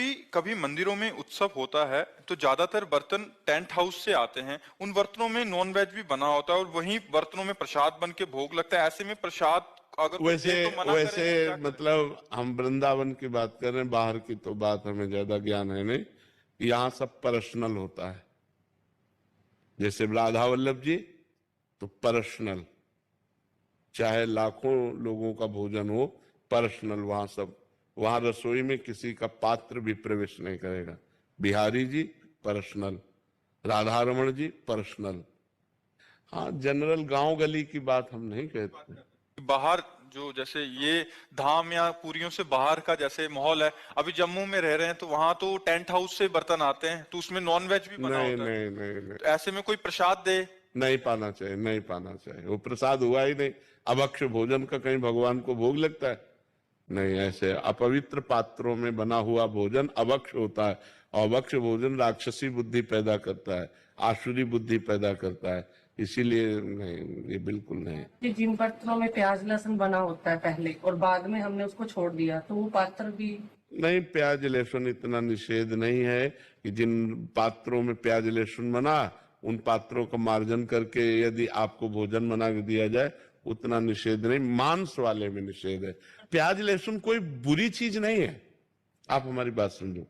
कभी कभी मंदिरों में उत्सव होता है तो ज्यादातर बर्तन टेंट हाउस से आते हैं। उन बर्तनों में नॉन वेज भी बना होता है और वहीं बर्तनों में प्रसाद बन के भोग लगता है। ऐसे में प्रसाद अगर कोई वैसे दे तो मना करे वैसे तो क्या करे? मतलब हम वृंदावन की बात कर रहे हैं, बाहर की तो बात हमें ज्यादा ज्ञान है नहीं। यहाँ सब पर्सनल होता है। जैसे राधा वल्लभ जी तो पर्सनल, चाहे लाखों लोगों का भोजन हो, पर्सनल वहां सब। वहां रसोई में किसी का पात्र भी प्रवेश नहीं करेगा। बिहारी जी पर्सनल, राधा रमण जी पर्सनल। हाँ, जनरल गांव गली की बात हम नहीं कहते। बाहर जो जैसे ये धाम या पुरियों से बाहर का जैसे माहौल है, अभी जम्मू में रह रहे हैं तो वहां तो टेंट हाउस से बर्तन आते हैं तो उसमें नॉन वेज भी बना नहीं होता है। नहीं नहीं नहीं, तो ऐसे में कोई प्रसाद दे? नहीं पाना चाहिए, नहीं पाना चाहिए। वो प्रसाद हुआ ही नहीं। अभक्ष भोजन का कहीं भगवान को भोग लगता है? नहीं। ऐसे अपवित्र पात्रों में बना हुआ भोजन अभक्ष होता है। और अभक्ष भोजन राक्षसी बुद्धि पैदा करता है, आसुरी बुद्धि पैदा करता है। इसीलिए नहीं, ये बिल्कुल नहीं। कि जिन बर्तनों में प्याज लहसुन बना होता है पहले और बाद में हमने उसको छोड़ दिया तो वो पात्र भी। नहीं, प्याज लहसुन इतना निषेध नहीं है कि जिन पात्रों में प्याज लहसुन बना उन पात्रों का मार्जन करके यदि आपको भोजन बना के दिया जाए, उतना निषेध नहीं। मांस वाले में निषेध है। प्याज लहसुन कोई बुरी चीज नहीं है। आप हमारी बात समझो।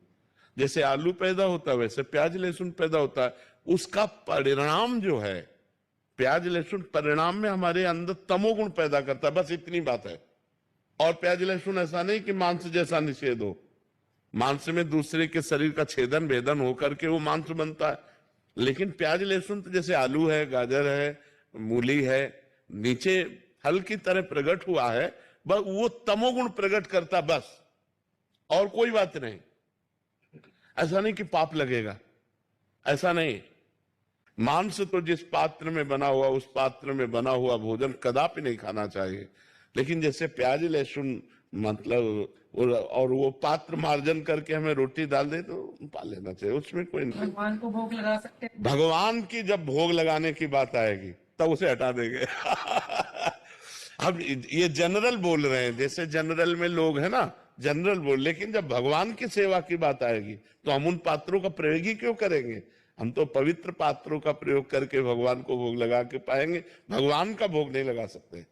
जैसे आलू पैदा होता है वैसे प्याज लहसुन पैदा होता है। उसका परिणाम जो है, प्याज लहसुन परिणाम में हमारे अंदर तमोगुण पैदा करता है, बस इतनी बात है। और प्याज लहसुन ऐसा नहीं कि मांस जैसा निषेध हो। मांस में दूसरे के शरीर का छेदन भेदन होकर के वो मांस बनता है। लेकिन प्याज लहसुन तो जैसे आलू है, गाजर है, मूली है, नीचे फल की तरह प्रकट हुआ है, बस वो तमोगुण प्रकट करता, बस। और कोई बात नहीं। ऐसा नहीं कि पाप लगेगा, ऐसा नहीं। मांस तो जिस पात्र में बना हुआ, उस पात्र में बना हुआ भोजन कदापि नहीं खाना चाहिए। लेकिन जैसे प्याज लहसुन मतलब और वो पात्र मार्जन करके हमें रोटी डाल दे तो पा लेना चाहिए, उसमें कोई नहीं। भगवान को भोग लगा सकते हैं। भगवान की जब भोग लगाने की बात आएगी तब उसे हटा देंगे। अब ये जनरल बोल रहे हैं, जैसे जनरल में लोग है ना, जनरल बोल। लेकिन जब भगवान की सेवा की बात आएगी तो हम उन पात्रों का प्रयोग ही क्यों करेंगे? हम तो पवित्र पात्रों का प्रयोग करके भगवान को भोग लगा के पाएंगे, भगवान का भोग नहीं लगा सकते।